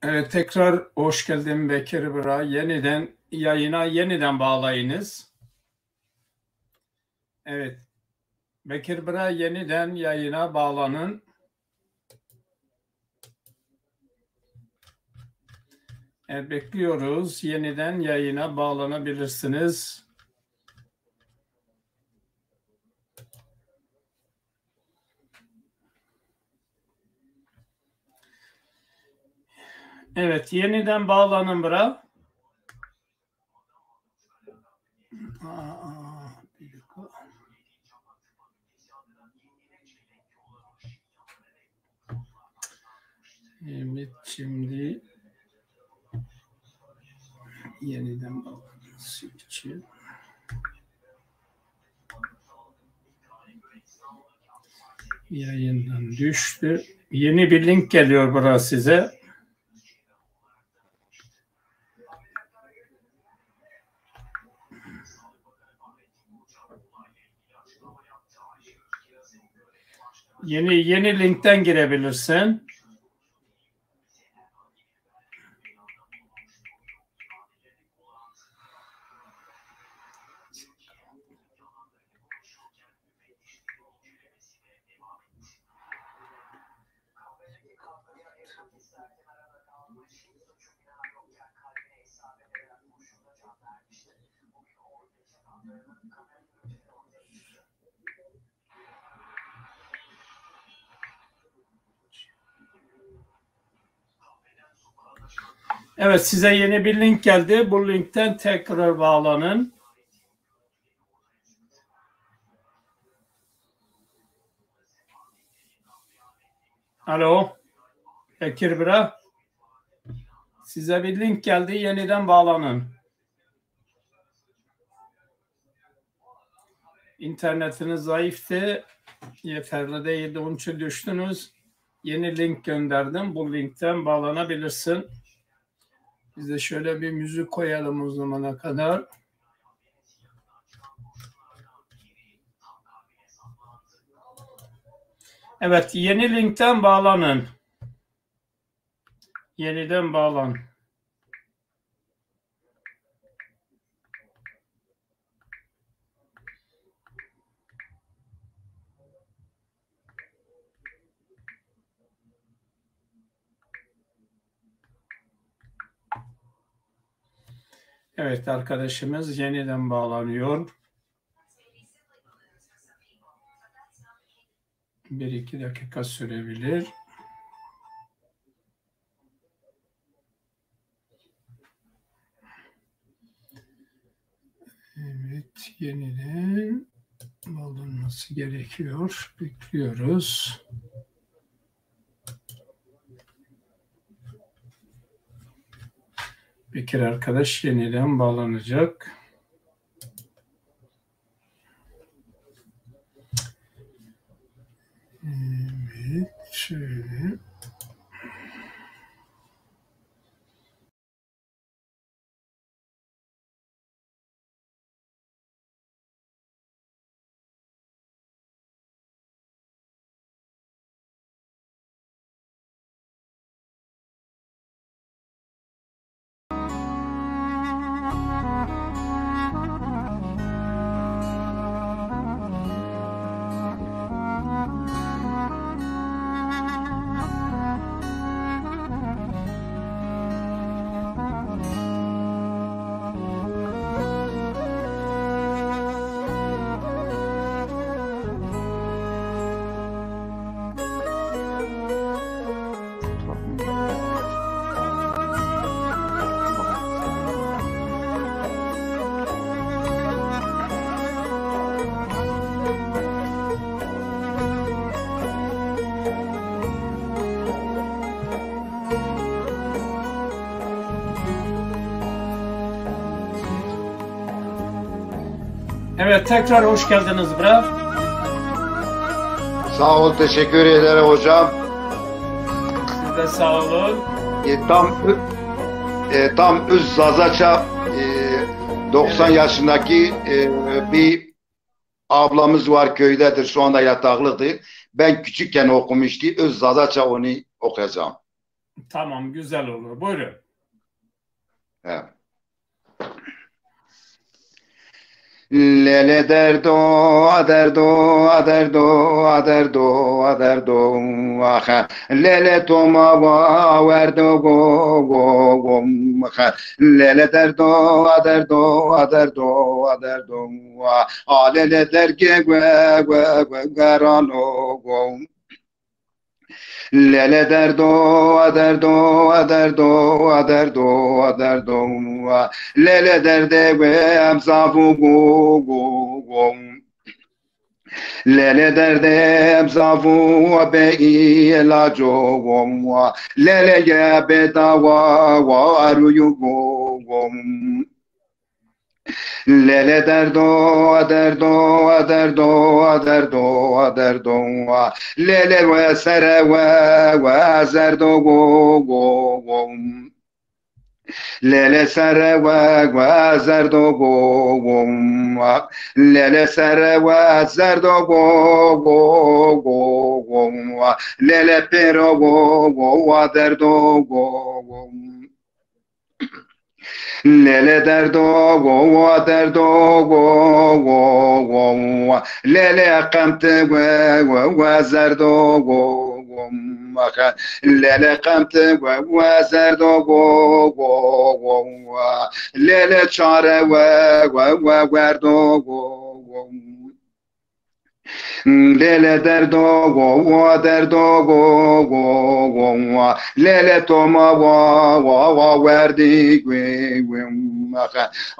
Evet, tekrar hoş geldin Bekir Bra. Yayına bağlayınız. Evet, Bekir Bra yeniden yayına bağlanın. Evet, bekliyoruz. Yeniden yayına bağlanabilirsiniz. Evet, yeniden bağlanın Bra. Evet, şimdi yeniden bağlanması için yayından düştü. Yeni bir link geliyor Bra size. Yeni linkten girebilirsin. Evet, size yeni bir link geldi. Bu linkten tekrar bağlanın. Alo, Bekir Bra. Size bir link geldi. Yeniden bağlanın. İnternetiniz zayıftı. Yeterli değildi. Onun için düştünüz. Yeni link gönderdim. Bu linkten bağlanabilirsin. Biz de şöyle bir müzik koyalım o zamana kadar. Evet, yeni linkten bağlanın. Yeniden bağlan. Evet, arkadaşımız yeniden bağlanıyor. 1-2 dakika sürebilir. Evet, yeniden bağlanması gerekiyor. Bekliyoruz. Bekir arkadaş yeniden bağlanacak. Evet, şöyle. Evet, tekrar hoş geldiniz Bra. Sağ ol, teşekkür ederim hocam. Siz de sağ olun. Tam üst Zazaça 90 evet. Yaşındaki bir ablamız var, köydedir, şu anda yataklıdır. Ben küçükken okumuştu. Öz Zazaça onu okuyacağım. Tamam, güzel olur. Buyurun. Evet. Lele derdo, aderdo, aderdo, aderdo, aderdo, aha. Lele toma wa verdo go, aha. Lele derdo, aderdo, aderdo, aderdo, ah. Lele derge garano go. Lele derdo, aderdo, aderdo, aderdo, aderdo, lele derde ve amzavu go. Lele derde amzavu be ilajo go. Lele ye bedawa wa aruyu go. Lele derdo, aderdo, aderdo, aderdo, aderdo, lele ve sere ve zerdo go. Lele sere ve zerdo go. Lele sere ve zerdo go. Lele pero go, aderdo go. Lele derdo derdo go. Lele kamte go zerdo go. Lele kamte go zerdo go. Lele çare go verdo go. Lele derdo go. Lele toma wa verdi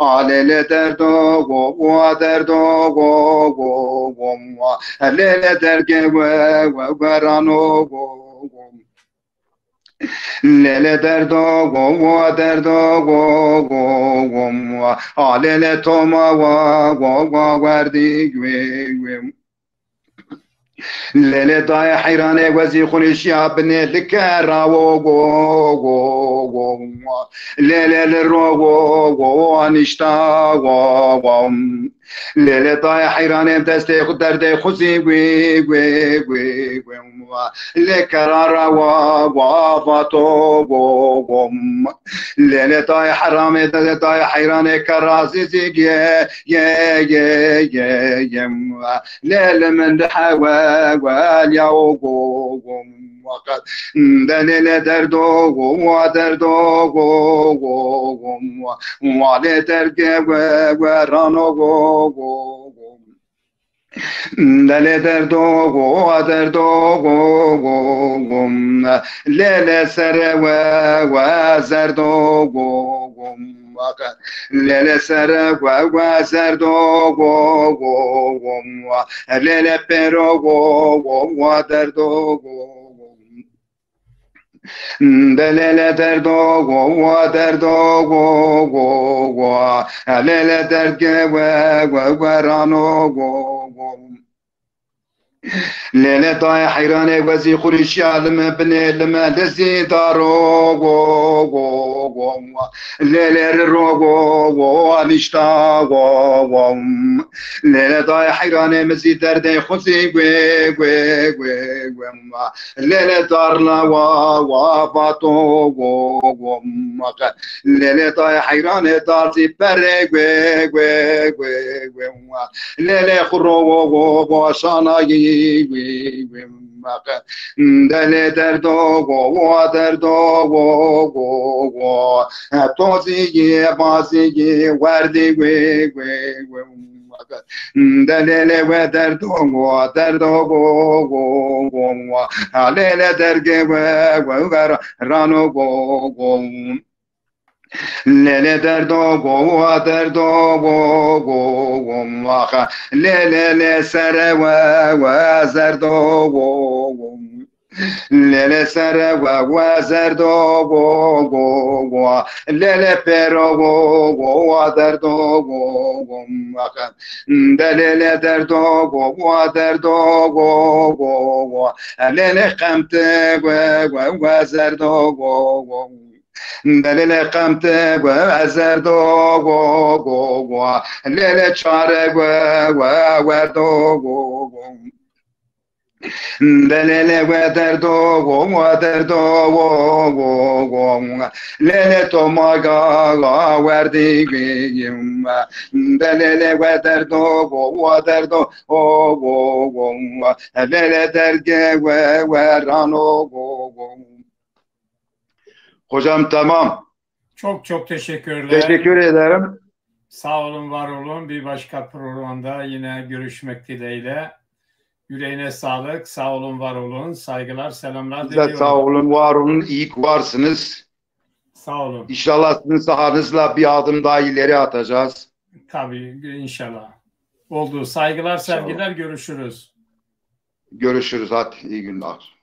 lele derdo go. Lele derge verano go. Lele derdo go. Lele toma wa verdi lele daya hayrane wazi khunish ya bne likara go. Lele rogo anishta go. Lele daya hayrane deste derde khuzi gwe le karara wa fato go. Lele daya harame daya hayrane karazi zige ye lele men hawa واليوم وقد دليل دردو وعلي تركي ورانو دل دردو ليل سر وزردو lele sere gwa zerdo go lele pero go derdo go lele derdo go lele derge gwa rano go lele tay hayrane wazi khurish alm bne lma lezi daro go lele rogo alishta go lele tay hayrane mezi derde khuzi gwe lele darla wa bato go lele tay hayrane darzi pere gwe lele khuro go shana dele derdo go tozi bazi verdi gwe dele ve derdo go lele derge gwe rano go lele derdo go lele sere ve zerdo go lele sere ve zerdo go lele pero go derdo go lele derdo go lele kamte ve zerdo go دليل قمت وزردو go lele çare وردو Delele ve derdo ve derdo lele tomaga verdigim delele ve derdo ve derdo lele derge ve rano. Hocam tamam. Çok çok teşekkürler. Teşekkür ederim. Sağ olun, var olun. Bir başka programda yine görüşmek dileğiyle. Yüreğine sağlık. Sağ olun, var olun. Saygılar, selamlar diliyorum. Sağ olun, var olun. İyi ki varsınız. Sağ olun. İnşallah sizin sahanızla bir adım daha ileri atacağız. Tabii, inşallah. Oldu. Saygılar, sevgiler. Görüşürüz. Görüşürüz. Hadi iyi günler.